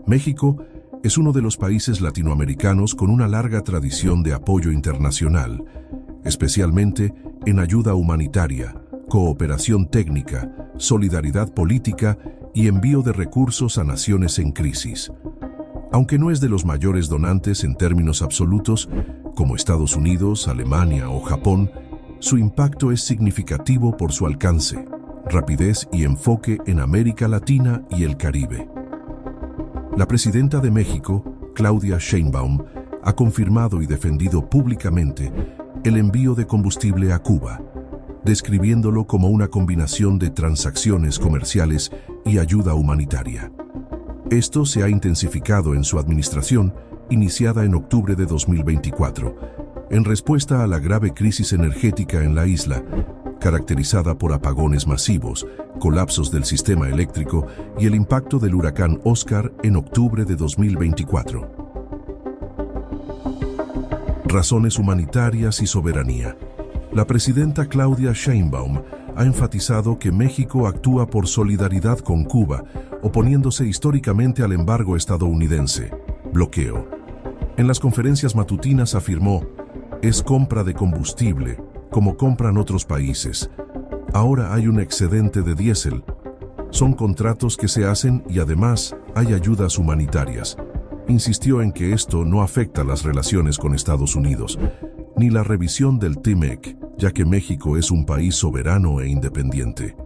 México es uno de los países latinoamericanos con una larga tradición de apoyo internacional, especialmente en ayuda humanitaria, cooperación técnica, solidaridad política y envío de recursos a naciones en crisis. Aunque no es de los mayores donantes en términos absolutos, como Estados Unidos, Alemania o Japón, su impacto es significativo por su alcance, rapidez y enfoque en América Latina y el Caribe. La presidenta de México, Claudia Sheinbaum, ha confirmado y defendido públicamente el envío de combustible a Cuba, describiéndolo como una combinación de transacciones comerciales y ayuda humanitaria. Esto se ha intensificado en su administración, iniciada en octubre de 2024, en respuesta a la grave crisis energética en la isla, caracterizada por apagones masivos, colapsos del sistema eléctrico y el impacto del huracán Óscar en octubre de 2024. Razones humanitarias y soberanía. La presidenta Claudia Sheinbaum ha enfatizado que México actúa por solidaridad con Cuba, oponiéndose históricamente al embargo estadounidense, bloqueo. En las conferencias matutinas afirmó: es compra de combustible, como compran otros países. Ahora hay un excedente de diésel. Son contratos que se hacen y además hay ayudas humanitarias. Insistió en que esto no afecta las relaciones con Estados Unidos, ni la revisión del TMEC, ya que México es un país soberano e independiente.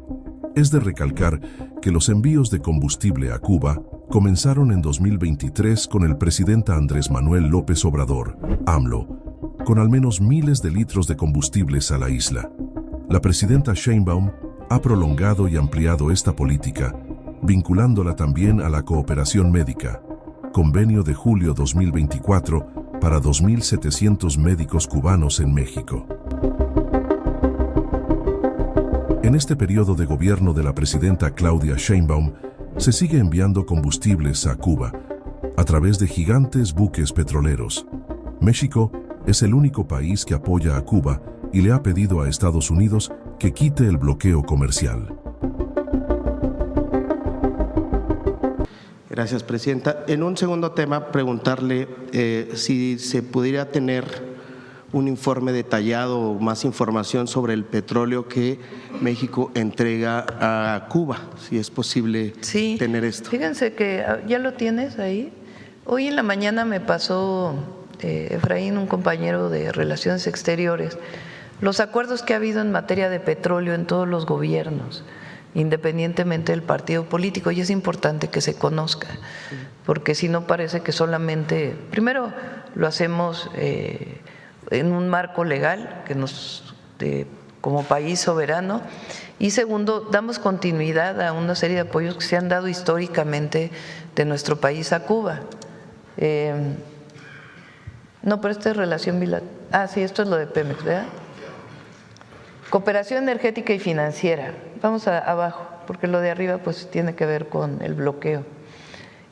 Es de recalcar que los envíos de combustible a Cuba comenzaron en 2023 con el presidente Andrés Manuel López Obrador, AMLO, con al menos miles de litros de combustibles a la isla. La presidenta Sheinbaum ha prolongado y ampliado esta política, vinculándola también a la cooperación médica, convenio de julio 2024 para 2.700 médicos cubanos en México. En este periodo de gobierno de la presidenta Claudia Sheinbaum, se sigue enviando combustibles a Cuba a través de gigantes buques petroleros. México es el único país que apoya a Cuba y le ha pedido a Estados Unidos que quite el bloqueo comercial. Gracias, presidenta. En un segundo tema, preguntarle si se pudiera tener un informe detallado o más información sobre el petróleo que México entrega a Cuba, si es posible tener esto. Fíjense que ya lo tienes ahí. Hoy en la mañana me pasó Efraín, un compañero de Relaciones Exteriores, los acuerdos que ha habido en materia de petróleo en todos los gobiernos, independientemente del partido político, y es importante que se conozca, porque si no parece que solamente, primero lo hacemos en un marco legal que como país soberano, y segundo, damos continuidad a una serie de apoyos que se han dado históricamente de nuestro país a Cuba. No, pero esta es relación bilateral. Sí, esto es lo de Pemex, ¿verdad? Cooperación energética y financiera. Vamos abajo, porque lo de arriba pues tiene que ver con el bloqueo.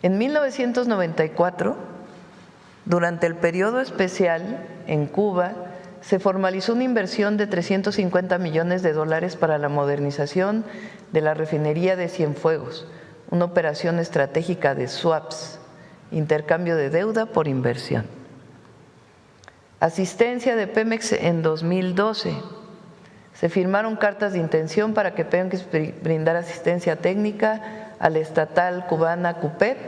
En 1994, durante el periodo especial en Cuba, se formalizó una inversión de $350 millones para la modernización de la refinería de Cienfuegos, una operación estratégica de swaps, intercambio de deuda por inversión. Asistencia de Pemex en 2012. Se firmaron cartas de intención para que Pemex brindara asistencia técnica a la estatal cubana CUPET,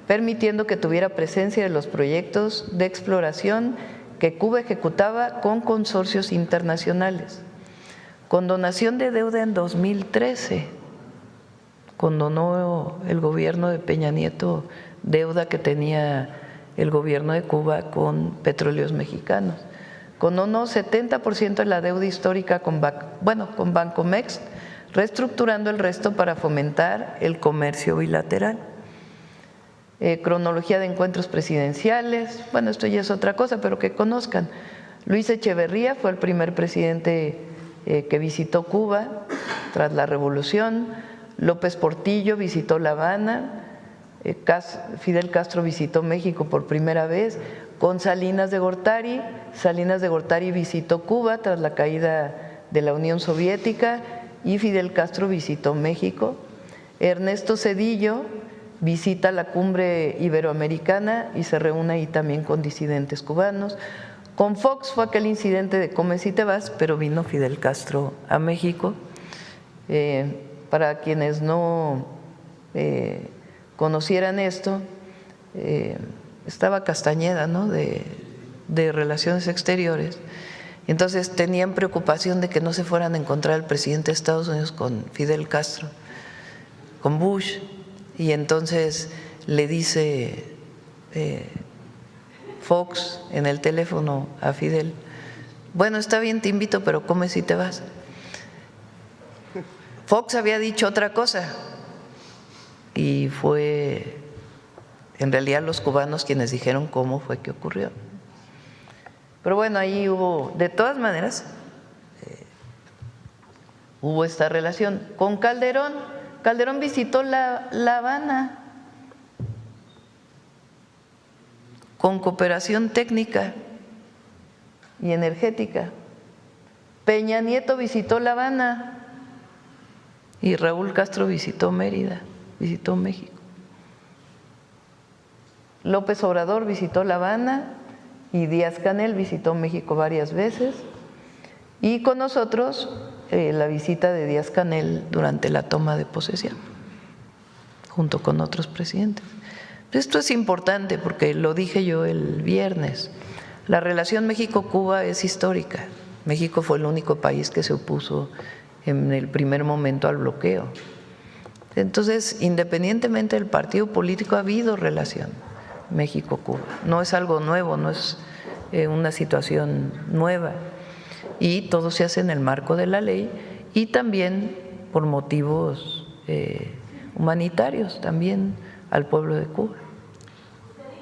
permitiendo que tuviera presencia en los proyectos de exploración que Cuba ejecutaba con consorcios internacionales. Condonación de deuda en 2013. Condonó el gobierno de Peña Nieto deuda que tenía el gobierno de Cuba con Petróleos Mexicanos. Condonó 70% de la deuda histórica con Bancomext, reestructurando el resto para fomentar el comercio bilateral. Cronología de encuentros presidenciales, esto ya es otra cosa, pero que conozcan. Luis Echeverría fue el primer presidente que visitó Cuba tras la revolución. López Portillo visitó La Habana. Fidel Castro visitó México por primera vez con Salinas de Gortari. Salinas de Gortari visitó Cuba tras la caída de la Unión Soviética y Fidel Castro visitó México. Ernesto Zedillo visita la cumbre iberoamericana y se reúne ahí también con disidentes cubanos. Con Fox fue aquel incidente de Come si te vas, pero vino Fidel Castro a México. Para quienes no conocieran esto, estaba Castañeda, ¿no?, de Relaciones Exteriores. Entonces tenían preocupación de que no se fueran a encontrar al presidente de Estados Unidos con Fidel Castro, con Bush. Y entonces le dice Fox en el teléfono a Fidel: bueno, está bien, te invito, pero come si te vas. Fox había dicho otra cosa y fue en realidad los cubanos quienes dijeron cómo fue que ocurrió. Pero bueno, ahí hubo, de todas maneras, hubo esta relación. Con Calderón, Calderón visitó La Habana con cooperación técnica y energética. Peña Nieto visitó La Habana y Raúl Castro visitó Mérida, visitó México. López Obrador visitó La Habana y Díaz-Canel visitó México varias veces, y con nosotros la visita de Díaz-Canel durante la toma de posesión, junto con otros presidentes. Esto es importante porque lo dije yo el viernes, la relación México-Cuba es histórica. México fue el único país que se opuso en el primer momento al bloqueo. Entonces, independientemente del partido político, ha habido relación México-Cuba. No es algo nuevo, no es una situación nueva. Y todo se hace en el marco de la ley y también por motivos humanitarios, también al pueblo de Cuba.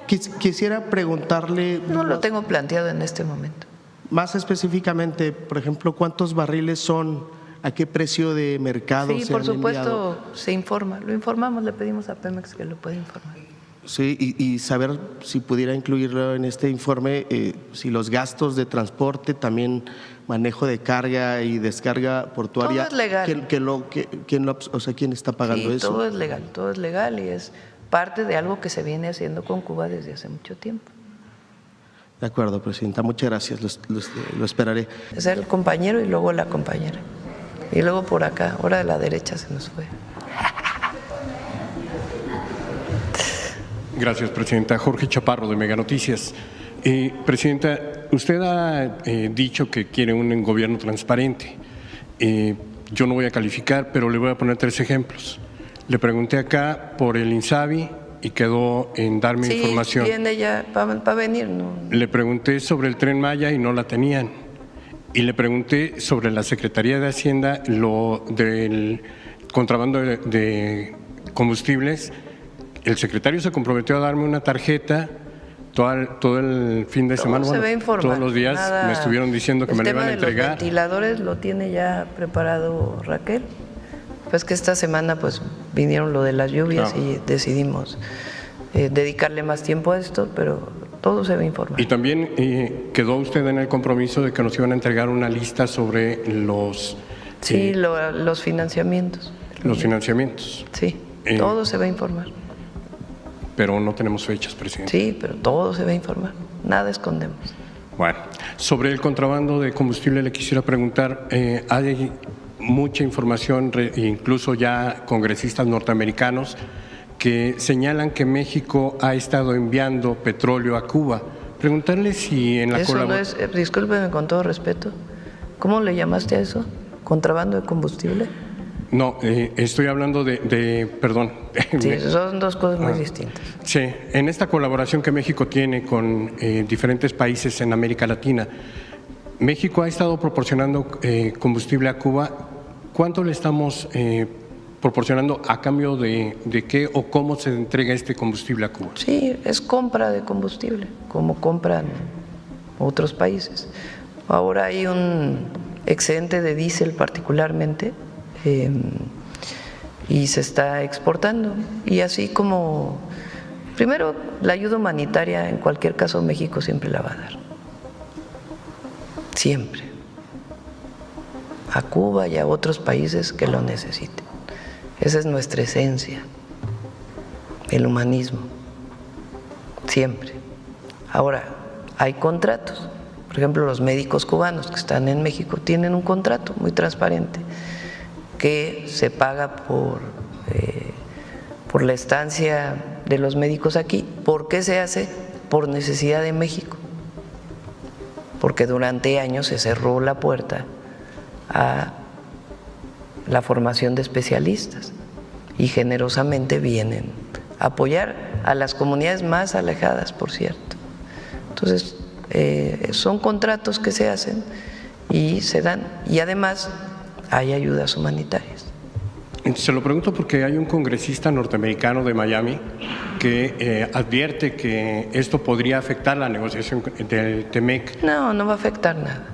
Quisiera preguntarle… No lo tengo planteado en este momento. Más específicamente, por ejemplo, ¿cuántos barriles son? ¿A qué precio de mercado se han enviado? Sí, por supuesto, se informa. Lo informamos, le pedimos a Pemex que lo pueda informar. Sí, y saber si pudiera incluirlo en este informe, si los gastos de transporte, también manejo de carga y descarga portuaria. Todo es legal. ¿Quién está pagando eso? Todo es legal y es parte de algo que se viene haciendo con Cuba desde hace mucho tiempo. De acuerdo, Presidenta, muchas gracias, lo esperaré. Es el compañero y luego la compañera. Y luego por acá, ahora de la derecha se nos fue. Gracias, Presidenta. Jorge Chaparro, de Mega Noticias. Presidenta, usted ha dicho que quiere un gobierno transparente. Yo no voy a calificar, pero le voy a poner 3 ejemplos. Le pregunté acá por el INSABI y quedó en darme información. Sí, viene ya, para venir. No. Le pregunté sobre el Tren Maya y no la tenían. Y le pregunté sobre la Secretaría de Hacienda, lo del contrabando de combustibles. El secretario se comprometió a darme una tarjeta todo el fin de semana. Se ve informar. Todos los días me estuvieron diciendo que me lo iban a entregar. El tema de los ventiladores lo tiene ya preparado Raquel. Pues que esta semana pues vinieron lo de las lluvias y decidimos dedicarle más tiempo a esto, pero todo se va a informar. Y también quedó usted en el compromiso de que nos iban a entregar una lista sobre los… Sí, los financiamientos. Los financiamientos. Sí, todo se va a informar. Pero no tenemos fechas, Presidente. Sí, pero todo se va a informar, nada escondemos. Bueno, sobre el contrabando de combustible le quisiera preguntar, hay mucha información, incluso ya congresistas norteamericanos, que señalan que México ha estado enviando petróleo a Cuba. Preguntarle si en la colaboración… Discúlpeme con todo respeto, ¿cómo le llamaste a eso? ¿Contrabando de combustible? No, estoy hablando perdón. Sí, son dos cosas muy distintas. Sí, en esta colaboración que México tiene con diferentes países en América Latina, México ha estado proporcionando combustible a Cuba. ¿Cuánto le estamos proporcionando a cambio de qué o cómo se entrega este combustible a Cuba? Sí, es compra de combustible, como compran otros países. Ahora hay un excedente de diésel particularmente y se está exportando. Y así como, primero, la ayuda humanitaria, en cualquier caso México siempre la va a dar. Siempre. A Cuba y a otros países que lo necesiten. Esa es nuestra esencia. el humanismo, siempre. Ahora, hay contratos. Por ejemplo, los médicos cubanos que están en México tienen un contrato muy transparente que se paga por la estancia de los médicos aquí. ¿Por qué se hace? Por necesidad de México. Porque durante años se cerró la puerta a la formación de especialistas y generosamente vienen a apoyar a las comunidades más alejadas, por cierto. Entonces, son contratos que se hacen y se dan, y además hay ayudas humanitarias. Se lo pregunto porque hay un congresista norteamericano de Miami que advierte que esto podría afectar la negociación del TEMEC. No, no va a afectar nada.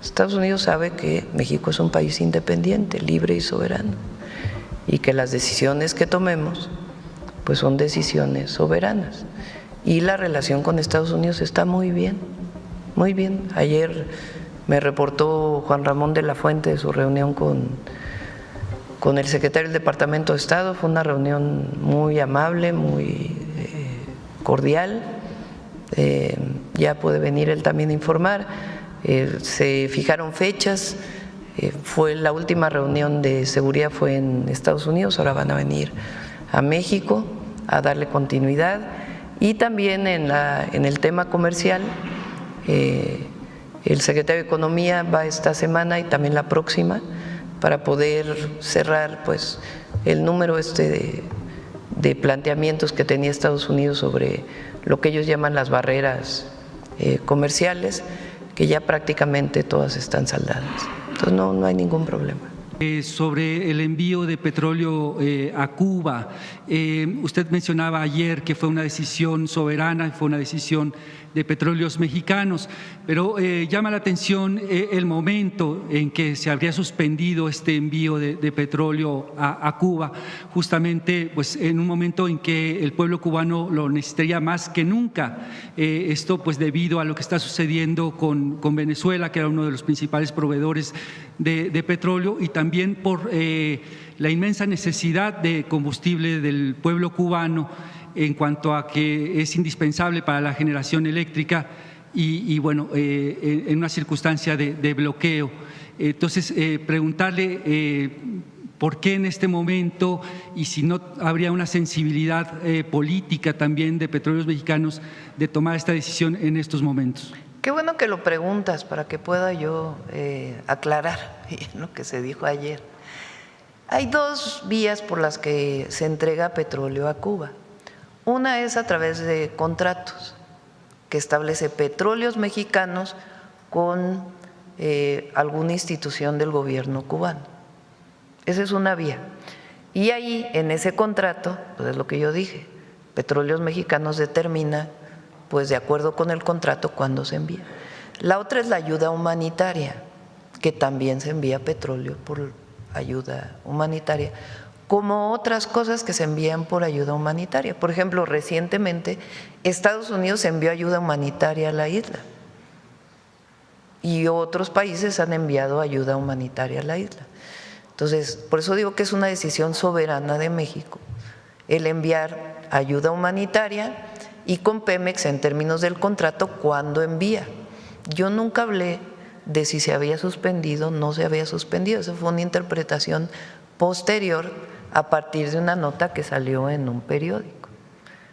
Estados Unidos sabe que México es un país independiente, libre y soberano, y que las decisiones que tomemos pues son decisiones soberanas. Y la relación con Estados Unidos está muy bien, muy bien. Ayer me reportó Juan Ramón de la Fuente de su reunión con el secretario del Departamento de Estado. Fue una reunión muy amable, muy cordial. Ya puede venir él también a informar. Se fijaron fechas. Fue la última reunión de seguridad fue en Estados Unidos. Ahora van a venir a México a darle continuidad. Y también en el tema comercial, el secretario de Economía va esta semana y también la próxima para poder cerrar pues el número de planteamientos que tenía Estados Unidos sobre lo que ellos llaman las barreras comerciales, que ya prácticamente todas están saldadas. Entonces no hay ningún problema. Sobre el envío de petróleo a Cuba, usted mencionaba ayer que fue una decisión soberana, fue una decisión de Petróleos Mexicanos, pero llama la atención el momento en que se habría suspendido este envío de petróleo a Cuba, justamente pues en un momento en que el pueblo cubano lo necesitaría más que nunca. Esto pues debido a lo que está sucediendo con Venezuela, que era uno de los principales proveedores de petróleo, y también por la inmensa necesidad de combustible del pueblo cubano en cuanto a que es indispensable para la generación eléctrica y bueno, en una circunstancia de bloqueo. Entonces, preguntarle por qué en este momento y si no habría una sensibilidad política también de Petróleos Mexicanos de tomar esta decisión en estos momentos. Qué bueno que lo preguntas para que pueda yo aclarar lo que se dijo ayer. Hay dos vías por las que se entrega petróleo a Cuba. Una es a través de contratos que establece Petróleos Mexicanos con alguna institución del gobierno cubano. Esa es una vía. Y ahí, en ese contrato, pues es lo que yo dije, Petróleos Mexicanos determina, pues de acuerdo con el contrato, cuándo se envía. La otra es la ayuda humanitaria, que también se envía petróleo por ayuda humanitaria, como otras cosas que se envían por ayuda humanitaria. Por ejemplo, recientemente Estados Unidos envió ayuda humanitaria a la isla y otros países han enviado ayuda humanitaria a la isla. Entonces, por eso digo que es una decisión soberana de México el enviar ayuda humanitaria y con Pemex en términos del contrato cuándo envía. Yo nunca hablé de si se había suspendido o no se había suspendido. Esa fue una interpretación posterior a partir de una nota que salió en un periódico.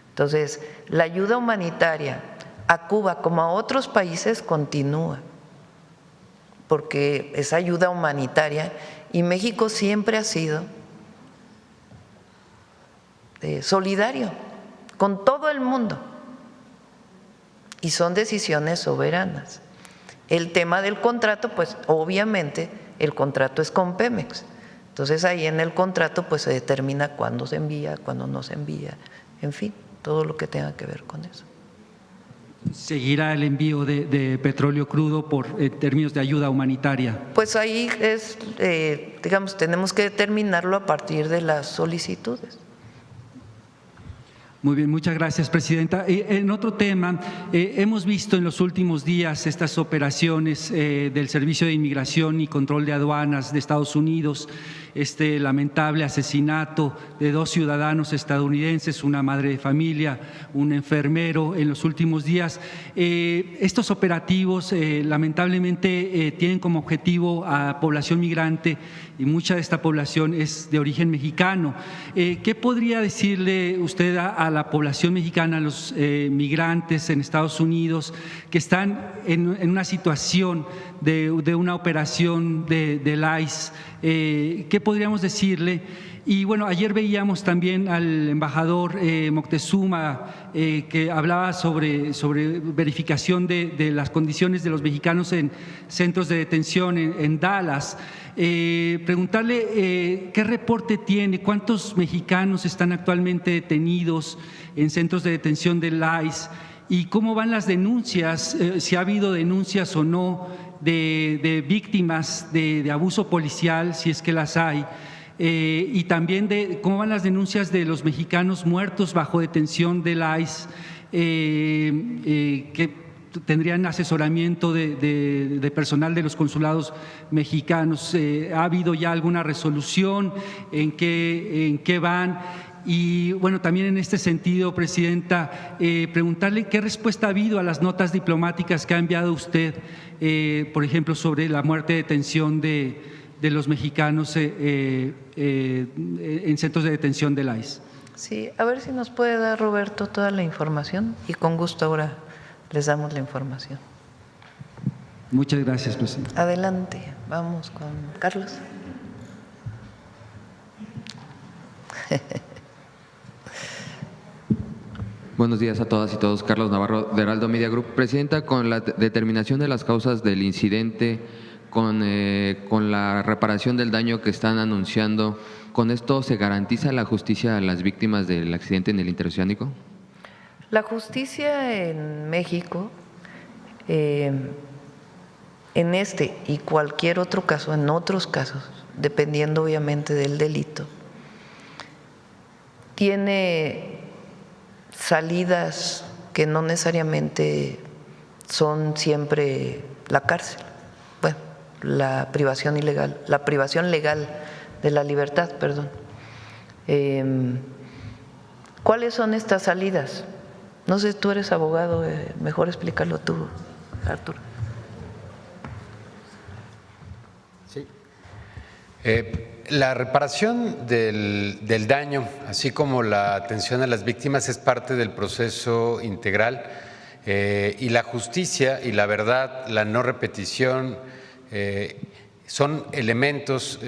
Entonces, la ayuda humanitaria a Cuba como a otros países continúa, porque es ayuda humanitaria y México siempre ha sido solidario con todo el mundo y son decisiones soberanas. El tema del contrato, pues obviamente el contrato es con Pemex. Entonces ahí en el contrato pues se determina cuándo se envía, cuándo no se envía, en fin, todo lo que tenga que ver con eso. ¿Seguirá el envío de petróleo crudo por términos de ayuda humanitaria? Pues ahí es, digamos, tenemos que determinarlo a partir de las solicitudes. Muy bien, muchas gracias, Presidenta. En otro tema, hemos visto en los últimos días estas operaciones del Servicio de Inmigración y Control de Aduanas de Estados Unidos este lamentable asesinato de 2 ciudadanos estadounidenses, una madre de familia, un enfermero en los últimos días. Estos operativos lamentablemente tienen como objetivo a población migrante y mucha de esta población es de origen mexicano. ¿Qué podría decirle usted a la población mexicana, a los migrantes en Estados Unidos que están en una situación de una operación del ICE? ¿Qué podríamos decirle? Y bueno, ayer veíamos también al embajador Moctezuma que hablaba sobre verificación de las condiciones de los mexicanos en centros de detención en Dallas. Preguntarle qué reporte tiene, cuántos mexicanos están actualmente detenidos en centros de detención del ICE y cómo van las denuncias, si ha habido denuncias o no de víctimas de abuso policial, si es que las hay. Y también de cómo van las denuncias de los mexicanos muertos bajo detención del ICE, que tendrían asesoramiento de personal de los consulados mexicanos. ¿Ha habido ya alguna resolución? ¿En qué van? Y bueno, también en este sentido, Presidenta, preguntarle qué respuesta ha habido a las notas diplomáticas que ha enviado usted, por ejemplo, sobre la muerte de detención de los mexicanos en centros de detención del ICE. Sí, a ver si nos puede dar, Roberto, toda la información y con gusto ahora les damos la información. Muchas gracias, Presidente. Adelante, vamos con Carlos. Buenos días a todas y todos. Carlos Navarro, de Heraldo Media Group. Presidenta, con la determinación de las causas del incidente, con la reparación del daño que están anunciando, ¿con esto se garantiza la justicia a las víctimas del accidente en el interoceánico? La justicia en México, en este y cualquier otro caso, en otros casos, dependiendo obviamente del delito, tiene salidas que no necesariamente son siempre la cárcel, bueno, la privación ilegal, la privación legal de la libertad, perdón. ¿Cuáles son estas salidas? No sé, tú eres abogado, mejor explícalo tú, Arturo. Sí. La reparación del daño, así como la atención a las víctimas, es parte del proceso integral y la justicia y la verdad, la no repetición, son elementos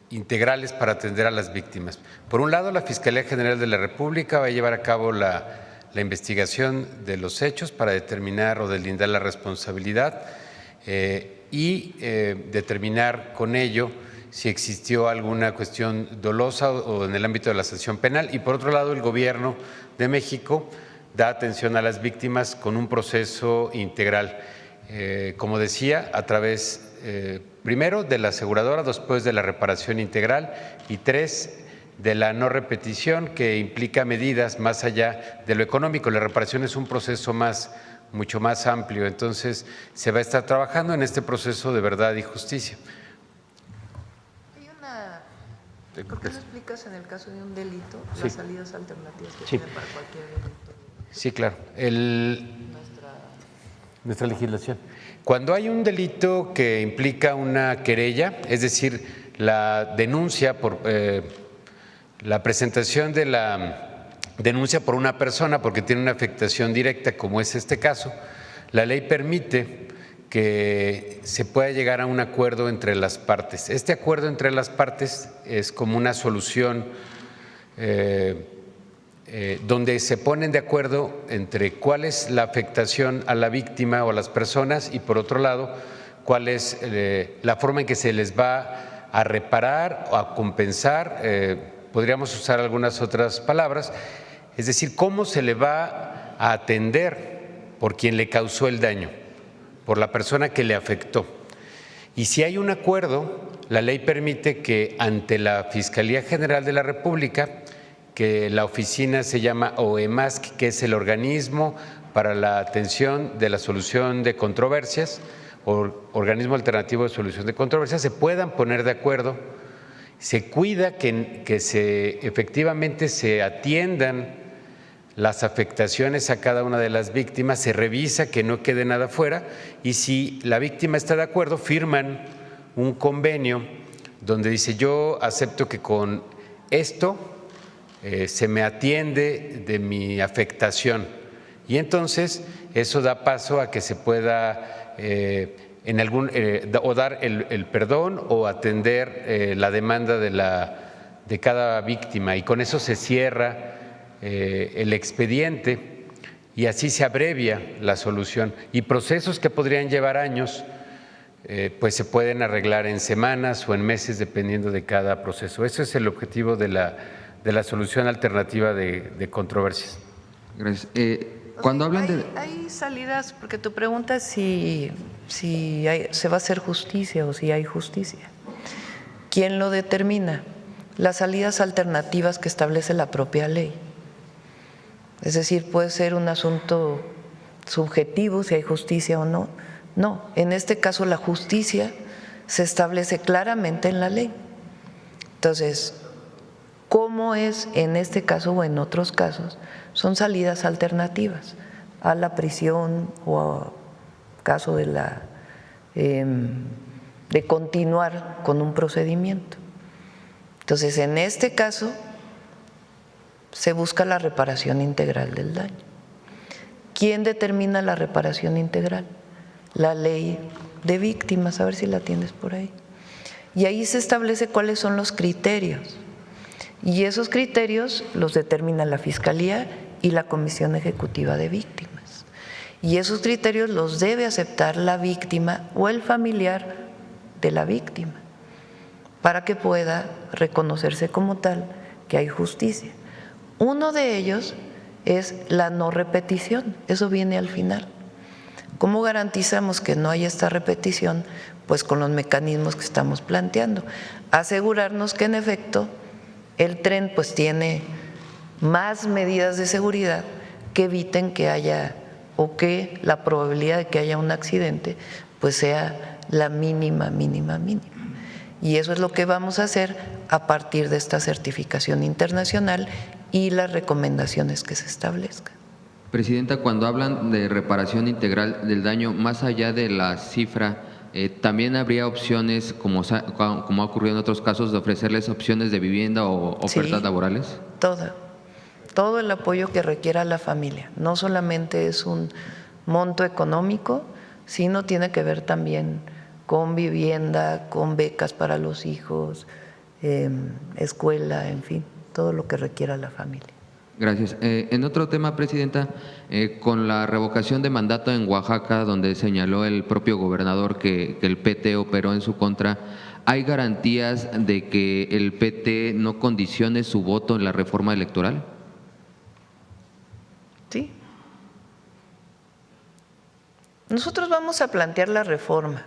integrales para atender a las víctimas. Por un lado, la Fiscalía General de la República va a llevar a cabo la investigación de los hechos para determinar o deslindar la responsabilidad y determinar con ello si existió alguna cuestión dolosa o en el ámbito de la sanción penal. Y por otro lado, el Gobierno de México da atención a las víctimas con un proceso integral, como decía, a través primero de la aseguradora, después de la reparación integral y 3, de la no repetición, que implica medidas más allá de lo económico. La reparación es un proceso mucho más amplio, entonces se va a estar trabajando en este proceso de verdad y justicia. ¿Por qué no explicas en el caso de un delito Sí. las salidas alternativas que Sí. tiene para cualquier delito? Sí, claro. Nuestra legislación. Cuando hay un delito que implica una querella, es decir, la denuncia por la presentación de la denuncia por una persona porque tiene una afectación directa, como es este caso, la ley permite que se pueda llegar a un acuerdo entre las partes. Este acuerdo entre las partes es como una solución donde se ponen de acuerdo entre cuál es la afectación a la víctima o a las personas y, por otro lado, cuál es la forma en que se les va a reparar o a compensar, podríamos usar algunas otras palabras, es decir, cómo se le va a atender por quien le causó el daño, por la persona que le afectó. Y si hay un acuerdo, la ley permite que ante la Fiscalía General de la República, que la oficina se llama OEMASC, que es el organismo para la atención de la solución de controversias, o organismo alternativo de solución de controversias, se puedan poner de acuerdo se cuida que efectivamente se atiendan las afectaciones a cada una de las víctimas, se revisa que no quede nada fuera y si la víctima está de acuerdo, firman un convenio donde dice yo acepto que con esto se me atiende de mi afectación y entonces eso da paso a que se pueda o dar el perdón o atender la demanda de cada víctima y con eso se cierra el expediente y así se abrevia la solución y procesos que podrían llevar años pues se pueden arreglar en semanas o en meses dependiendo de cada proceso. Ese es el objetivo de la solución alternativa de controversias. Gracias. Cuando hablan hay salidas, porque tu pregunta es si se va a hacer justicia o si hay justicia. ¿Quién lo determina? Las salidas alternativas que establece la propia ley. Es decir, puede ser un asunto subjetivo si hay justicia o no. No, en este caso la justicia se establece claramente en la ley. Entonces, ¿cómo es en este caso o en otros casos? Son salidas alternativas a la prisión o a caso de continuar con un procedimiento. Entonces, en este caso se busca la reparación integral del daño. ¿Quién determina la reparación integral? La ley de víctimas, a ver si la tienes por ahí. Y ahí se establece cuáles son los criterios. Y esos criterios los determina la Fiscalía y la Comisión Ejecutiva de Víctimas. Y esos criterios los debe aceptar la víctima o el familiar de la víctima para que pueda reconocerse como tal que hay justicia. Uno de ellos es la no repetición, eso viene al final. ¿Cómo garantizamos que no haya esta repetición? Pues con los mecanismos que estamos planteando. Asegurarnos que en efecto el tren pues tiene más medidas de seguridad que eviten que haya o que la probabilidad de que haya un accidente pues sea la mínima. Y eso es lo que vamos a hacer a partir de esta certificación internacional y las recomendaciones que se establezcan. Presidenta, cuando hablan de reparación integral del daño, más allá de la cifra, ¿también habría opciones, como ha ocurrido en otros casos, de ofrecerles opciones de vivienda o ofertas laborales? Todo el apoyo que requiera la familia. No solamente es un monto económico, sino tiene que ver también con vivienda, con becas para los hijos, escuela, en fin, todo lo que requiera la familia. Gracias. En otro tema, Presidenta, con la revocación de mandato en Oaxaca, donde señaló el propio gobernador que el PT operó en su contra, ¿hay garantías de que el PT no condicione su voto en la reforma electoral? Sí. Nosotros vamos a plantear la reforma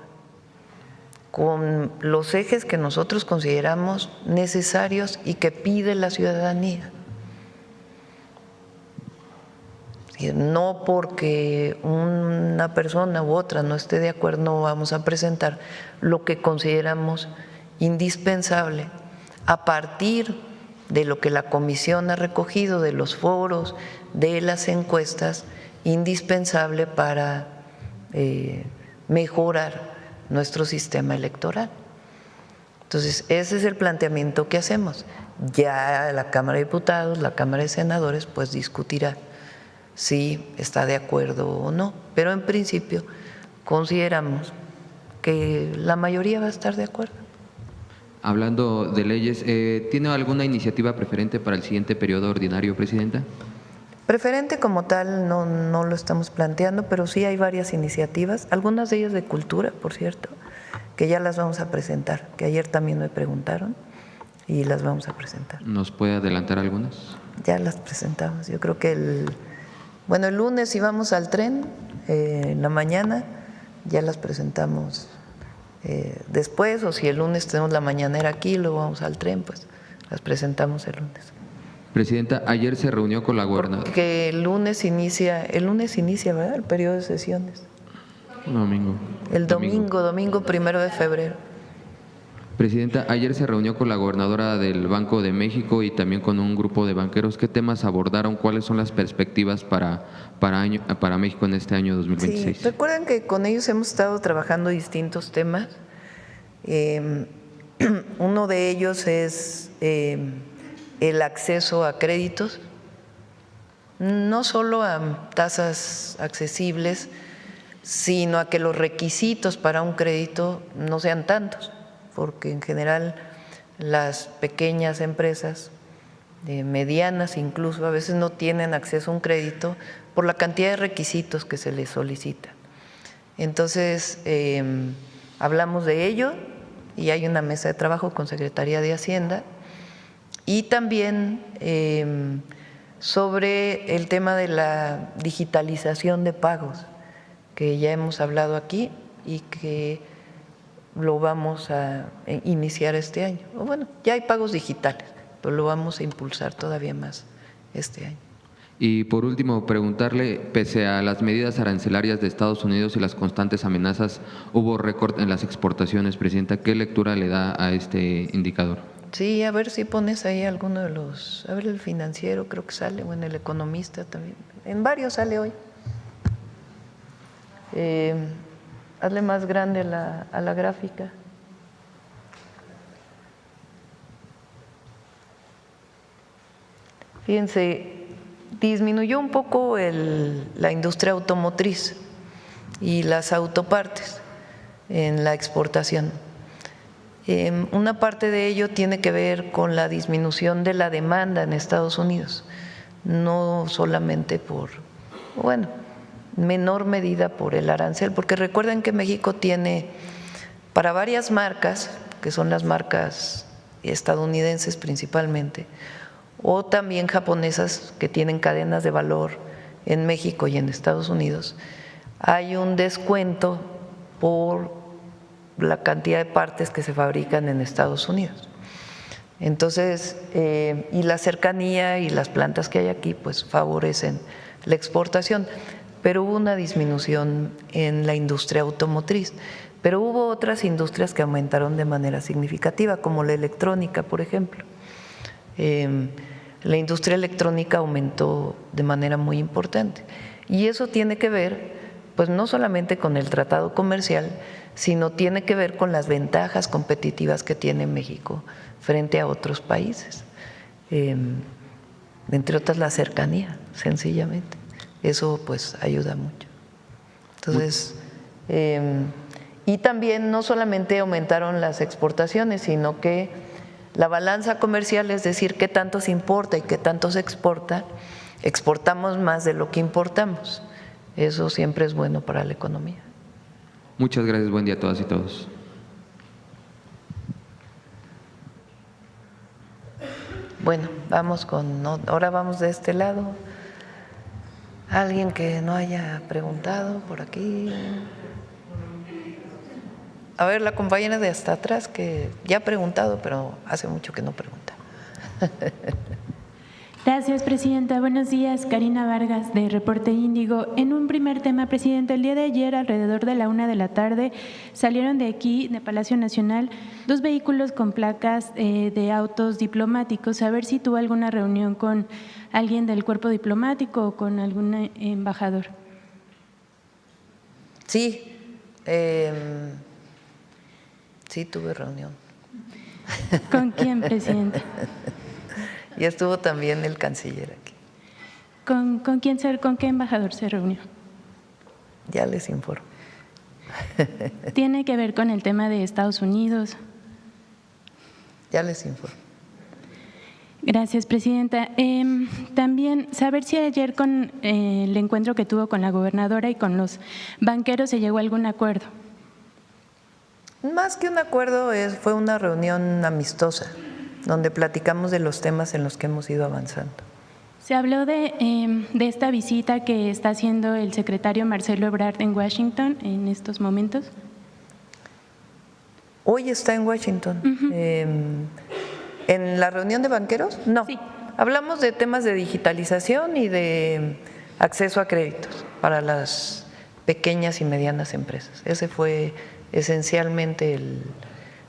con los ejes que nosotros consideramos necesarios y que pide la ciudadanía. No porque una persona u otra no esté de acuerdo, no vamos a presentar lo que consideramos indispensable a partir de lo que la comisión ha recogido, de los foros, de las encuestas, indispensable para mejorar nuestro sistema electoral. Entonces, ese es el planteamiento que hacemos. Ya la Cámara de Diputados, la Cámara de Senadores, pues discutirá si está de acuerdo o no, pero en principio consideramos que la mayoría va a estar de acuerdo. Hablando de leyes, ¿tiene alguna iniciativa preferente para el siguiente periodo ordinario, Presidenta? Preferente como tal no lo estamos planteando, pero sí hay varias iniciativas, algunas de ellas de cultura, por cierto, que ya las vamos a presentar, que ayer también me preguntaron y las vamos a presentar. ¿Nos puede adelantar algunas? Ya las presentamos, yo creo que el lunes si vamos al tren, en la mañana, ya las presentamos después, o si el lunes tenemos la mañanera aquí y luego vamos al tren, pues las presentamos el lunes. Presidenta, ayer se reunió con la gobernadora. Porque el lunes inicia, ¿verdad? El periodo de sesiones. Domingo. El domingo 1 de febrero. Presidenta, ayer se reunió con la gobernadora del Banco de México y también con un grupo de banqueros. ¿Qué temas abordaron? ¿Cuáles son las perspectivas para México en este año 2026? Sí, recuerden que con ellos hemos estado trabajando distintos temas. Uno de ellos es el acceso a créditos, no solo a tasas accesibles, sino a que los requisitos para un crédito no sean tantos, porque en general las pequeñas empresas, medianas incluso, a veces no tienen acceso a un crédito por la cantidad de requisitos que se les solicitan. Entonces, hablamos de ello y hay una mesa de trabajo con Secretaría de Hacienda y también sobre el tema de la digitalización de pagos, que ya hemos hablado aquí y que lo vamos a iniciar este año. Bueno, ya hay pagos digitales, pero lo vamos a impulsar todavía más este año. Y por último, preguntarle, pese a las medidas arancelarias de Estados Unidos y las constantes amenazas, hubo récord en las exportaciones, Presidenta. ¿Qué lectura le da a este indicador? Sí, a ver si pones ahí alguno de los, a ver el Financiero creo que sale, o en el Economista también, en varios sale hoy. Hazle más grande a la gráfica. Fíjense, disminuyó un poco la industria automotriz y las autopartes en la exportación. Una parte de ello tiene que ver con la disminución de la demanda en Estados Unidos, no solamente por, bueno, menor medida por el arancel, porque recuerden que México tiene para varias marcas, que son las marcas estadounidenses principalmente, o también japonesas que tienen cadenas de valor en México y en Estados Unidos, hay un descuento por la cantidad de partes que se fabrican en Estados Unidos. Entonces, y la cercanía y las plantas que hay aquí pues favorecen la exportación, pero hubo una disminución en la industria automotriz, pero hubo otras industrias que aumentaron de manera significativa, como la electrónica, por ejemplo. La industria electrónica aumentó de manera muy importante y eso tiene que ver pues no solamente con el tratado comercial, sino tiene que ver con las ventajas competitivas que tiene México frente a otros países, entre otras la cercanía, sencillamente. Eso pues ayuda mucho. Entonces, y también no solamente aumentaron las exportaciones, sino que la balanza comercial, es decir, qué tanto se importa y qué tanto se exporta, exportamos más de lo que importamos. Eso siempre es bueno para la economía. Muchas gracias, buen día a todas y todos. Bueno, ahora vamos de este lado. ¿Alguien que no haya preguntado por aquí? A ver, la compañera de hasta atrás que ya ha preguntado, pero hace mucho que no pregunta. Gracias, Presidenta. Buenos días, Karina Vargas, de Reporte Índigo. En un primer tema, Presidenta, el día de ayer, alrededor de la 1 de la tarde, salieron de aquí, de Palacio Nacional, 2 vehículos con placas de autos diplomáticos. A ver si tuvo alguna reunión con alguien del cuerpo diplomático o con algún embajador. Sí, sí tuve reunión. ¿Con quién, Presidenta? Y estuvo también el canciller aquí. ¿Con qué embajador se reunió? Ya les informo. ¿Tiene que ver con el tema de Estados Unidos? Ya les informo. Gracias, Presidenta. También saber si ayer con el encuentro que tuvo con la gobernadora y con los banqueros se llegó a algún acuerdo. Más que un acuerdo, fue una reunión amistosa, donde platicamos de los temas en los que hemos ido avanzando. Se habló de esta visita que está haciendo el secretario Marcelo Ebrard en Washington en estos momentos. Hoy está en Washington. ¿En la reunión de banqueros? No. Sí. Hablamos de temas de digitalización y de acceso a créditos para las pequeñas y medianas empresas. Ese fue esencialmente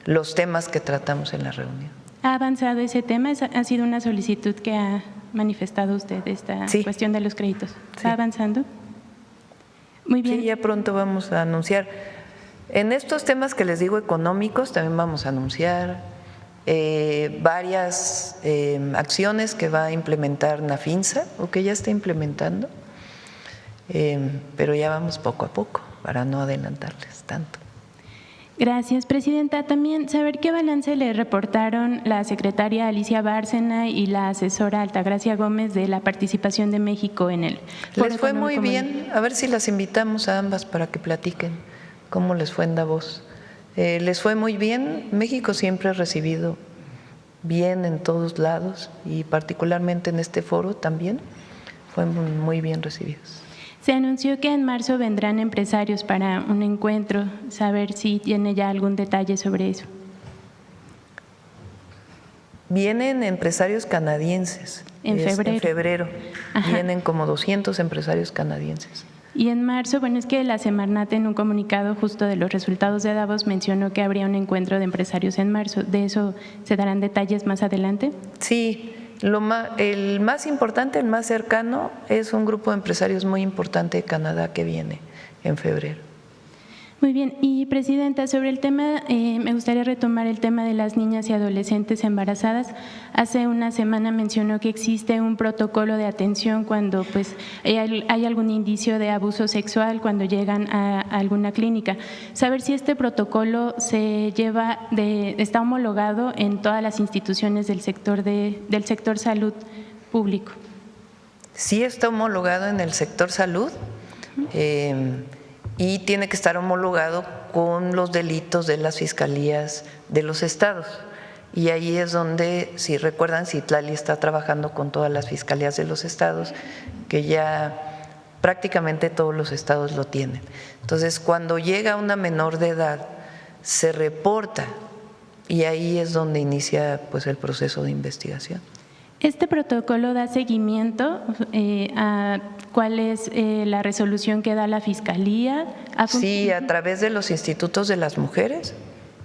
los temas que tratamos en la reunión. ¿Ha avanzado ese tema? ¿Ha sido una solicitud que ha manifestado usted, esta cuestión de los créditos? ¿Va avanzando? Muy bien. Sí, ya pronto vamos a anunciar. En estos temas que les digo económicos, también vamos a anunciar varias acciones que va a implementar Nafinsa o que ya está implementando, pero ya vamos poco a poco para no adelantarles tanto. Gracias, Presidenta. También saber qué balance le reportaron la secretaria Alicia Bárcena y la asesora Altagracia Gómez de la participación de México en el Foro Les fue muy Económico bien, a ver si las invitamos a ambas para que platiquen cómo les fue en Davos. Les fue muy bien, México siempre ha recibido bien en todos lados y particularmente en este foro también fueron muy bien recibidos. Se anunció que en marzo vendrán empresarios para un encuentro, saber si tiene ya algún detalle sobre eso. Vienen empresarios canadienses. En febrero. Vienen como 200 empresarios canadienses. Y en marzo, bueno, es que la Semarnat en un comunicado justo de los resultados de Davos mencionó que habría un encuentro de empresarios en marzo. ¿De eso se darán detalles más adelante? Sí, el más importante, el más cercano, es un grupo de empresarios muy importante de Canadá que viene en febrero. Muy bien. Y, Presidenta, sobre el tema, me gustaría retomar el tema de las niñas y adolescentes embarazadas. Hace una semana mencionó que existe un protocolo de atención cuando pues, hay algún indicio de abuso sexual cuando llegan a alguna clínica. Saber si este protocolo está homologado en todas las instituciones del sector salud público. Sí está homologado en el sector salud. Y tiene que estar homologado con los delitos de las fiscalías de los estados. Y ahí es donde, si recuerdan, Citlali está trabajando con todas las fiscalías de los estados, que ya prácticamente todos los estados lo tienen. Entonces, cuando llega una menor de edad, se reporta y ahí es donde inicia pues, el proceso de investigación. ¿Este protocolo da seguimiento a cuál es la resolución que da la Fiscalía? Sí, a través de los institutos de las mujeres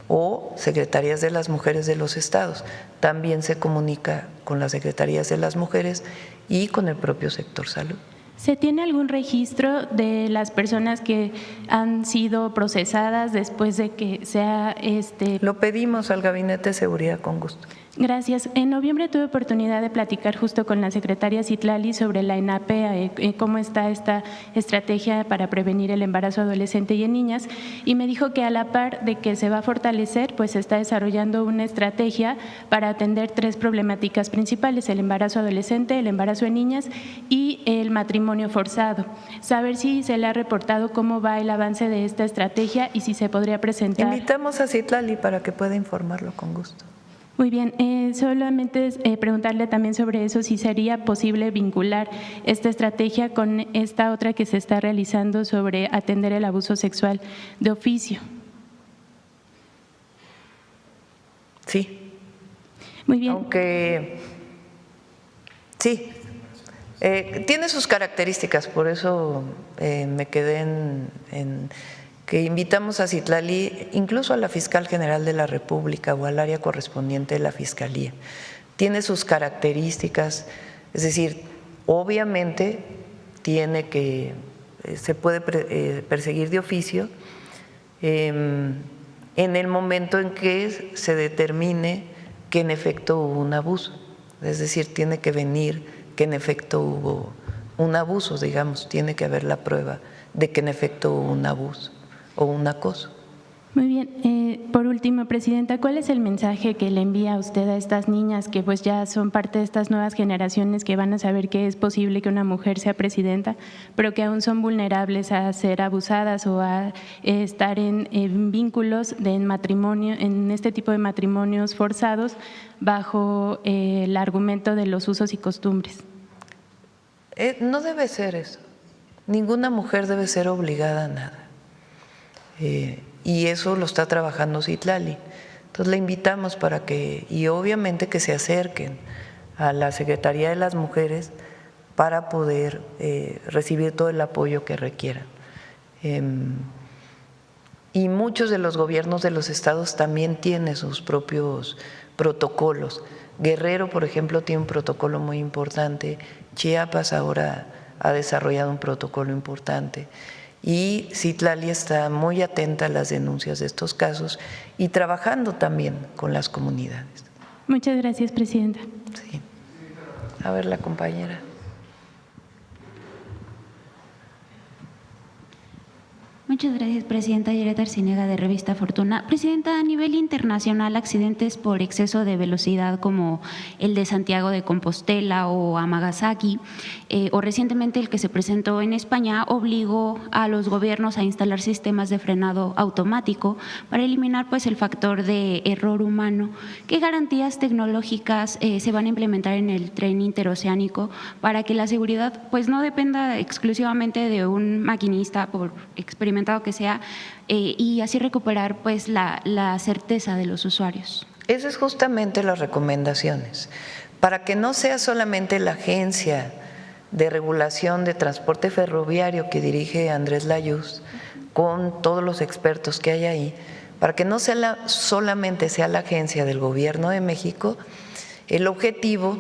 o secretarías de las mujeres de los estados. También se comunica con las secretarías de las mujeres y con el propio sector salud. ¿Se tiene algún registro de las personas que han sido procesadas después de que sea Lo pedimos al Gabinete de Seguridad con gusto. Gracias. En noviembre tuve oportunidad de platicar justo con la secretaria Citlali sobre la ENAPE, cómo está esta estrategia para prevenir el embarazo adolescente y en niñas, y me dijo que a la par de que se va a fortalecer, pues se está desarrollando una estrategia para atender 3 problemáticas principales: el embarazo adolescente, el embarazo en niñas y el matrimonio forzado. Saber si se le ha reportado cómo va el avance de esta estrategia y si se podría presentar. Invitamos a Citlali para que pueda informarlo con gusto. Muy bien, solamente preguntarle también sobre eso, si sería posible vincular esta estrategia con esta otra que se está realizando sobre atender el abuso sexual de oficio. Sí. Muy bien. Aunque sí, tiene sus características, por eso me quedé en que invitamos a Citlali, incluso a la Fiscal General de la República o al área correspondiente de la Fiscalía. Tiene sus características, es decir, obviamente se puede perseguir de oficio en el momento en que se determine que en efecto hubo un abuso, es decir, tiene que venir que en efecto hubo un abuso, digamos, tiene que haber la prueba de que en efecto hubo un abuso o un acoso. Muy bien. Por último, Presidenta, ¿cuál es el mensaje que le envía a usted a estas niñas que pues ya son parte de estas nuevas generaciones que van a saber que es posible que una mujer sea presidenta, pero que aún son vulnerables a ser abusadas o a estar en vínculos en matrimonio, en este tipo de matrimonios forzados bajo el argumento de los usos y costumbres? No debe ser eso. Ninguna mujer debe ser obligada a nada. Y eso lo está trabajando Citlali. Entonces le invitamos para que, y obviamente que se acerquen a la Secretaría de las Mujeres para poder recibir todo el apoyo que requieran. y muchos de los gobiernos de los estados también tienen sus propios protocolos. Guerrero, por ejemplo, tiene un protocolo muy importante, Chiapas ahora ha desarrollado un protocolo importante y Citlali está muy atenta a las denuncias de estos casos y trabajando también con las comunidades. Muchas gracias, presidenta. Sí. A ver, la compañera. Muchas gracias, presidenta. Yereta Arcinega, de Revista Fortuna. Presidenta, a nivel internacional, accidentes por exceso de velocidad como el de Santiago de Compostela o Amagasaki, o recientemente el que se presentó en España, obligó a los gobiernos a instalar sistemas de frenado automático para eliminar pues el factor de error humano. ¿Qué garantías tecnológicas se van a implementar en el tren interoceánico para que la seguridad pues no dependa exclusivamente de un maquinista, por experimentado que sea, y así recuperar pues la certeza de los usuarios? Esas es justamente las recomendaciones, para que no sea solamente la Agencia de Regulación de Transporte Ferroviario que dirige Andrés Layuz, con todos los expertos que hay ahí, para que no sea solamente sea la agencia del Gobierno de México. El objetivo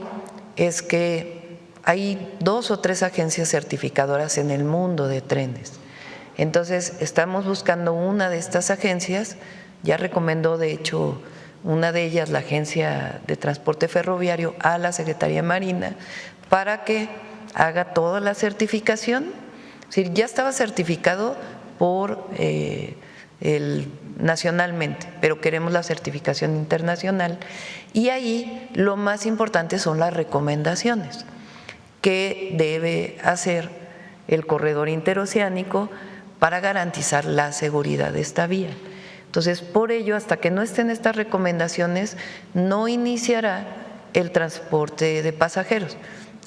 es que hay 2 o 3 agencias certificadoras en el mundo de trenes. Entonces, estamos buscando una de estas agencias, ya recomendó de hecho una de ellas, la Agencia de Transporte Ferroviario, a la Secretaría de Marina, para que haga toda la certificación. Es decir, ya estaba certificado por nacionalmente, pero queremos la certificación internacional. Y ahí lo más importante son las recomendaciones que debe hacer el corredor interoceánico para garantizar la seguridad de esta vía. Entonces, por ello, hasta que no estén estas recomendaciones, no iniciará el transporte de pasajeros.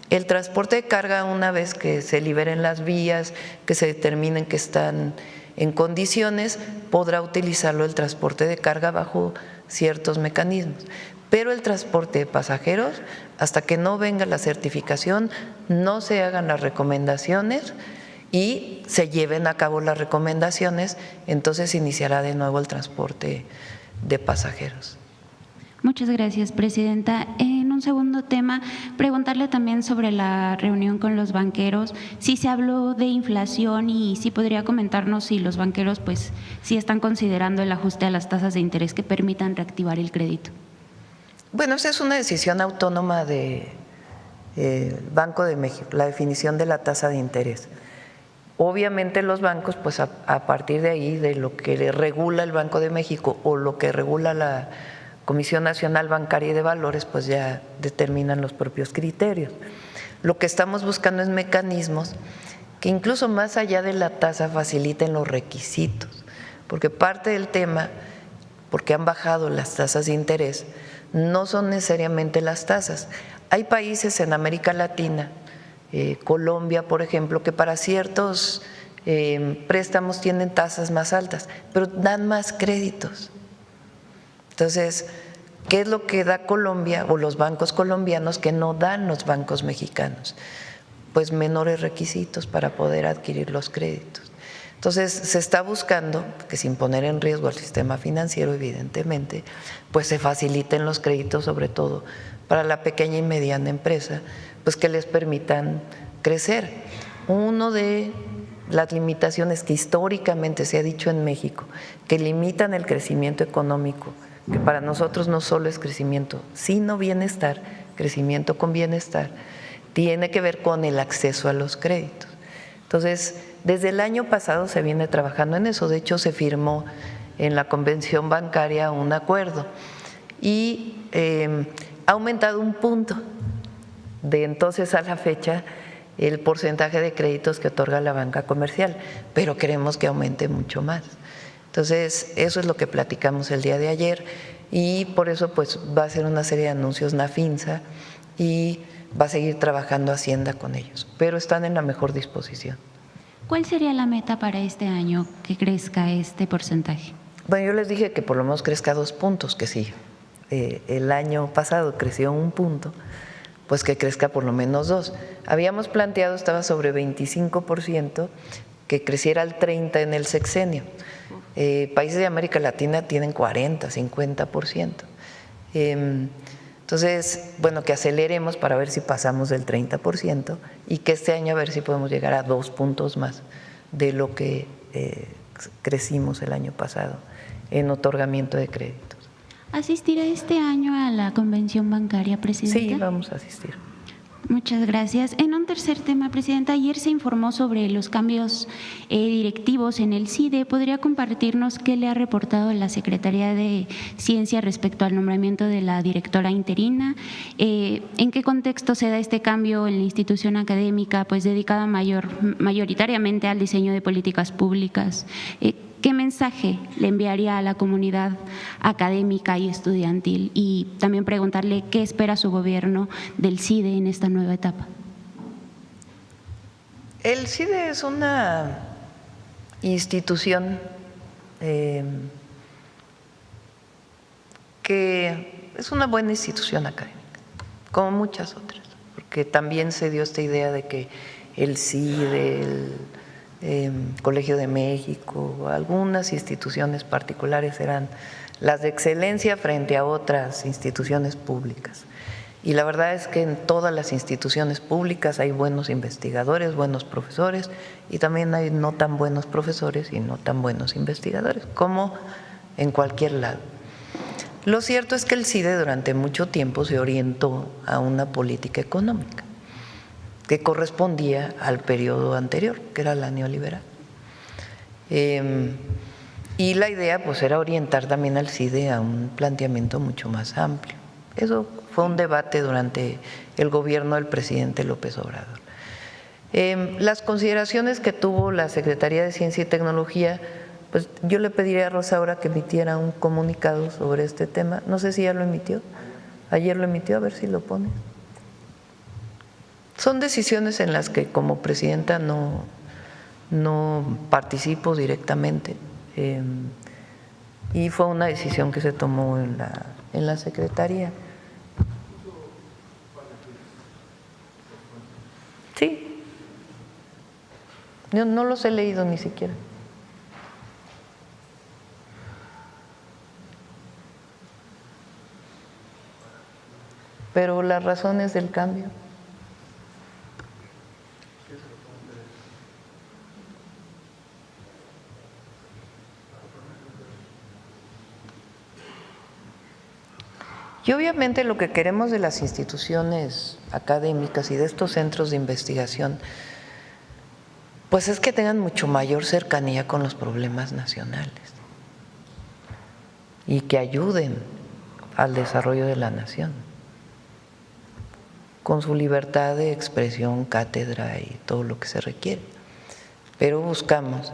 El transporte de carga, una vez que se liberen las vías, que se determinen que están en condiciones, podrá utilizarlo el transporte de carga bajo ciertos mecanismos. Pero el transporte de pasajeros, hasta que no venga la certificación, no se hagan las recomendaciones y se lleven a cabo las recomendaciones, entonces iniciará de nuevo el transporte de pasajeros. Muchas gracias, presidenta. En un segundo tema, preguntarle también sobre la reunión con los banqueros, si se habló de inflación y si podría comentarnos si los banqueros pues sí están considerando el ajuste a las tasas de interés que permitan reactivar el crédito. Bueno, esa es una decisión autónoma del Banco de México, la definición de la tasa de interés. Obviamente los bancos, pues a partir de ahí, de lo que le regula el Banco de México o lo que regula la Comisión Nacional Bancaria y de Valores, pues ya determinan los propios criterios. Lo que estamos buscando es mecanismos que incluso más allá de la tasa faciliten los requisitos, porque parte del tema, porque han bajado las tasas de interés, no son necesariamente las tasas. Hay países en América Latina, Colombia, por ejemplo, que para ciertos préstamos tienen tasas más altas, pero dan más créditos. Entonces, ¿qué es lo que da Colombia o los bancos colombianos que no dan los bancos mexicanos? Pues menores requisitos para poder adquirir los créditos. Entonces, se está buscando que sin poner en riesgo al sistema financiero, evidentemente, pues se faciliten los créditos, sobre todo para la pequeña y mediana empresa, pues que les permitan crecer. Uno de las limitaciones que históricamente se ha dicho en México, que limitan el crecimiento económico, que para nosotros no solo es crecimiento, sino bienestar, crecimiento con bienestar, tiene que ver con el acceso a los créditos. Entonces, desde el año pasado se viene trabajando en eso. De hecho, se firmó en la Convención Bancaria un acuerdo y ha aumentado 1 punto de entonces a la fecha el porcentaje de créditos que otorga la banca comercial, pero queremos que aumente mucho más. Entonces, eso es lo que platicamos el día de ayer y por eso pues va a hacer una serie de anuncios Nafinsa y va a seguir trabajando Hacienda con ellos, pero están en la mejor disposición. ¿Cuál sería la meta para este año que crezca este porcentaje? Bueno, yo les dije que por lo menos crezca 2 puntos, que sí. El año pasado creció 1 punto, pues que crezca por lo menos 2. Habíamos planteado, estaba sobre 25%, que creciera al 30% en el sexenio. Países de América Latina tienen 40, 50%. Entonces, bueno, que aceleremos para ver si pasamos del 30% y que este año a ver si podemos llegar a 2 puntos más de lo que crecimos el año pasado en otorgamiento de créditos. ¿Asistirá este año a la convención bancaria, Presidenta? Sí, vamos a asistir. Muchas gracias. En un tercer tema, Presidenta, ayer se informó sobre los cambios directivos en el CIDE. ¿Podría compartirnos qué le ha reportado la Secretaría de Ciencia respecto al nombramiento de la directora interina? ¿En qué contexto se da este cambio en la institución académica, pues dedicada mayoritariamente al diseño de políticas públicas? ¿Qué mensaje le enviaría a la comunidad académica y estudiantil? Y también preguntarle qué espera su gobierno del CIDE en esta nueva etapa. El CIDE es una institución que es una buena institución académica, como muchas otras, porque también se dio esta idea de que el CIDE, el Colegio de México, algunas instituciones particulares eran las de excelencia frente a otras instituciones públicas. Y la verdad es que en todas las instituciones públicas hay buenos investigadores, buenos profesores, y también hay no tan buenos profesores y no tan buenos investigadores, como en cualquier lado. Lo cierto es que el CIDE durante mucho tiempo se orientó a una política económica que correspondía al periodo anterior, que era la neoliberal. Y la idea pues era orientar también al CIDE a un planteamiento mucho más amplio. Eso fue un debate durante el gobierno del presidente López Obrador. Las consideraciones que tuvo la Secretaría de Ciencia y Tecnología, pues yo le pediría a Rosaura que emitiera un comunicado sobre este tema. No sé si ya lo emitió, ayer lo emitió, a ver si lo pone. Son decisiones en las que como presidenta no participo directamente, y fue una decisión que se tomó en la Secretaría. Sí, yo no los he leído ni siquiera. Pero las razones del cambio. Y obviamente lo que queremos de las instituciones académicas y de estos centros de investigación, pues es que tengan mucho mayor cercanía con los problemas nacionales y que ayuden al desarrollo de la nación, con su libertad de expresión, cátedra y todo lo que se requiere. Pero buscamos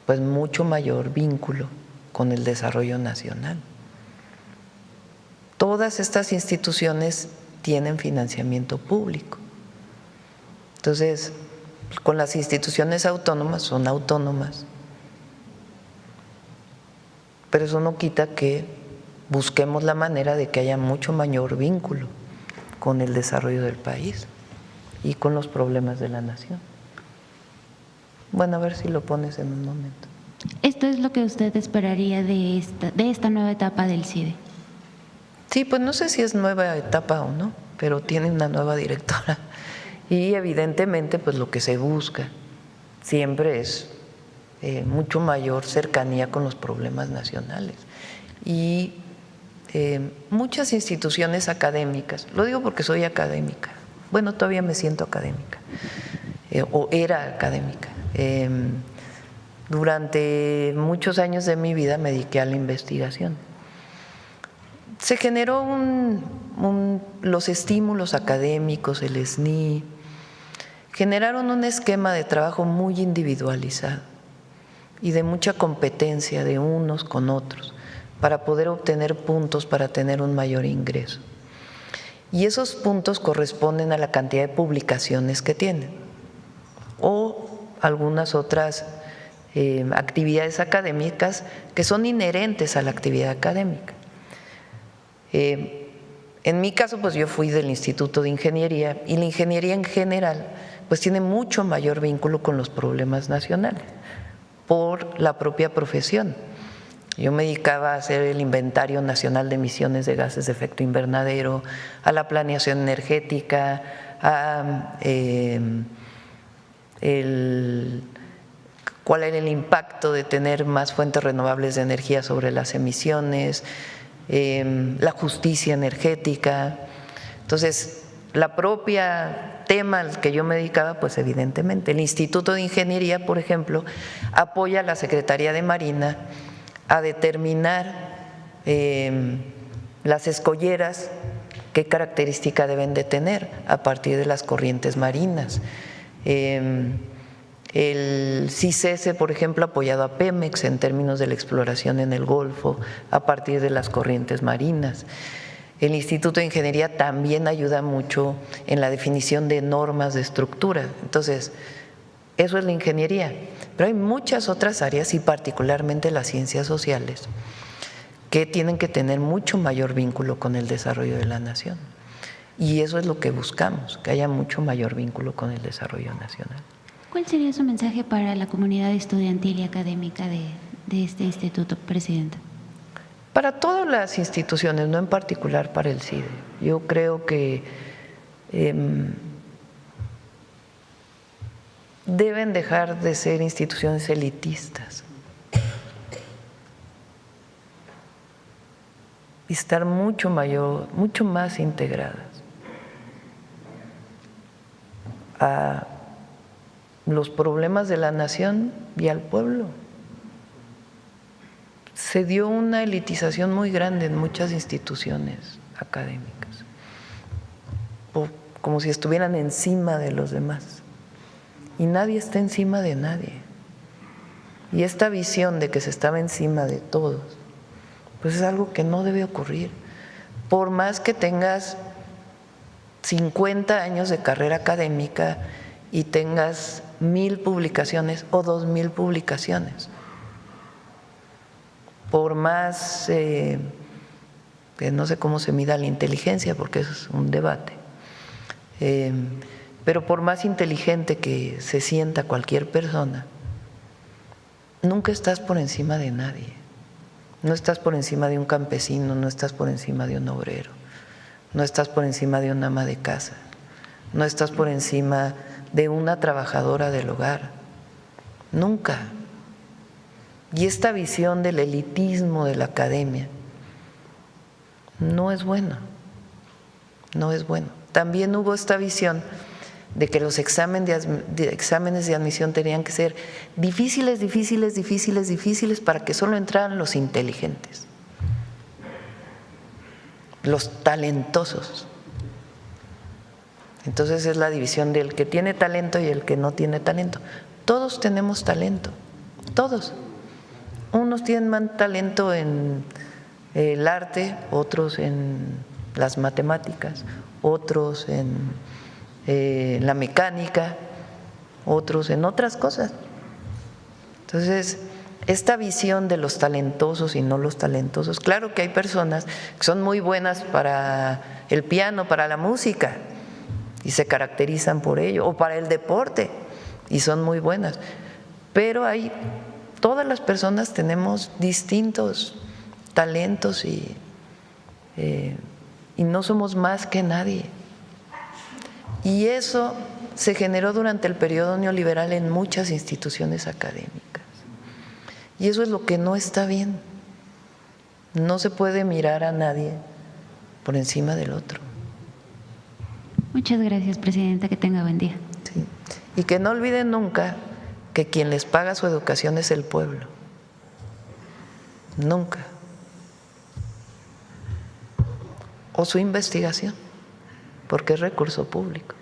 pues mucho mayor vínculo con el desarrollo nacional. Todas estas instituciones tienen financiamiento público. Entonces, con las instituciones autónomas, son autónomas, pero eso no quita que busquemos la manera de que haya mucho mayor vínculo con el desarrollo del país y con los problemas de la nación. Bueno, a ver si lo pones en un momento. ¿Esto es lo que usted esperaría de esta nueva etapa del CIDE? Sí, pues no sé si es nueva etapa o no, pero tiene una nueva directora y evidentemente pues lo que se busca siempre es mucho mayor cercanía con los problemas nacionales. Y muchas instituciones académicas, lo digo porque soy académica, bueno, todavía me siento académica, o era académica. Durante muchos años de mi vida me dediqué a la investigación. Se generó los estímulos académicos, el SNI, generaron un esquema de trabajo muy individualizado y de mucha competencia de unos con otros para poder obtener puntos para tener un mayor ingreso. Y esos puntos corresponden a la cantidad de publicaciones que tienen o algunas otras actividades académicas que son inherentes a la actividad académica. En mi caso, pues yo fui del Instituto de Ingeniería y la ingeniería en general pues tiene mucho mayor vínculo con los problemas nacionales, por la propia profesión. Yo me dedicaba a hacer el inventario nacional de emisiones de gases de efecto invernadero, a la planeación energética, a cuál era el impacto de tener más fuentes renovables de energía sobre las emisiones, la justicia energética. Entonces, la propia tema al que yo me dedicaba, pues evidentemente, el Instituto de Ingeniería, por ejemplo, apoya a la Secretaría de Marina a determinar las escolleras, qué característica deben de tener a partir de las corrientes marinas. El CICESE, por ejemplo, ha apoyado a Pemex en términos de la exploración en el Golfo a partir de las corrientes marinas. El Instituto de Ingeniería también ayuda mucho en la definición de normas de estructura. Entonces, eso es la ingeniería. Pero hay muchas otras áreas, y particularmente las ciencias sociales, que tienen que tener mucho mayor vínculo con el desarrollo de la nación. Y eso es lo que buscamos, que haya mucho mayor vínculo con el desarrollo nacional. ¿Cuál sería su mensaje para la comunidad estudiantil y académica de este instituto, Presidenta? Para todas las instituciones, no en particular para el CIDE. Yo creo que deben dejar de ser instituciones elitistas y estar mucho más integradas a los problemas de la nación y al pueblo. Se dio una elitización muy grande en muchas instituciones académicas, como si estuvieran encima de los demás. Y nadie está encima de nadie. Y esta visión de que se estaba encima de todos, pues es algo que no debe ocurrir. Por más que tengas 50 años de carrera académica y tengas 1000 publicaciones o 2000 publicaciones, por más que no sé cómo se mida la inteligencia, porque eso es un debate, pero por más inteligente que se sienta cualquier persona, nunca estás por encima de nadie. No estás por encima de un campesino, no estás por encima de un obrero, no estás por encima de una ama de casa, no estás por encima de una trabajadora del hogar, nunca. Y esta visión del elitismo de la academia no es buena, no es bueno. También hubo esta visión de que los exámenes de admisión tenían que ser difíciles para que solo entraran los inteligentes, los talentosos. Entonces es la división del que tiene talento y el que no tiene talento. Todos tenemos talento, todos. Unos tienen más talento en el arte, otros en las matemáticas, otros en la mecánica, otros en otras cosas. Entonces, esta visión de los talentosos y no los talentosos, claro que hay personas que son muy buenas para el piano, para la música, y se caracterizan por ello, o para el deporte, y son muy buenas, pero todas las personas tenemos distintos talentos y no somos más que nadie. Y eso se generó durante el periodo neoliberal en muchas instituciones académicas. Y eso es lo que no está bien. No se puede mirar a nadie por encima del otro. Muchas gracias, Presidenta. Que tenga buen día. Sí. Y que no olviden nunca que quien les paga su educación es el pueblo. Nunca. O su investigación, porque es recurso público.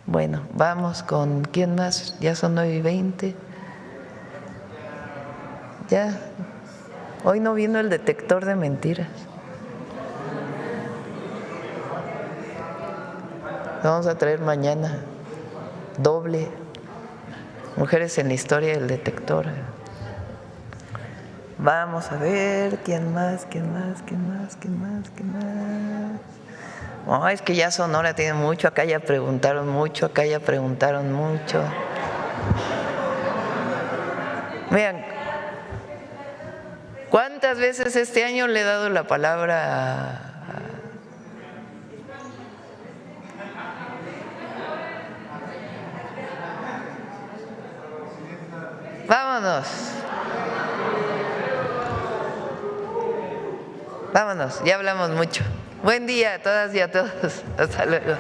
Bueno, vamos con ¿quién más? Ya son 9:20. Ya. Hoy no vino el detector de mentiras. Vamos a traer mañana doble. Mujeres en la historia del detector. Vamos a ver quién más. Oh, es que ya Sonora tiene mucho, acá ya preguntaron mucho. Vean, ¿cuántas veces este año le he dado la palabra Vámonos. Vámonos, ya hablamos mucho. Buen día a todas y a todos. Hasta luego.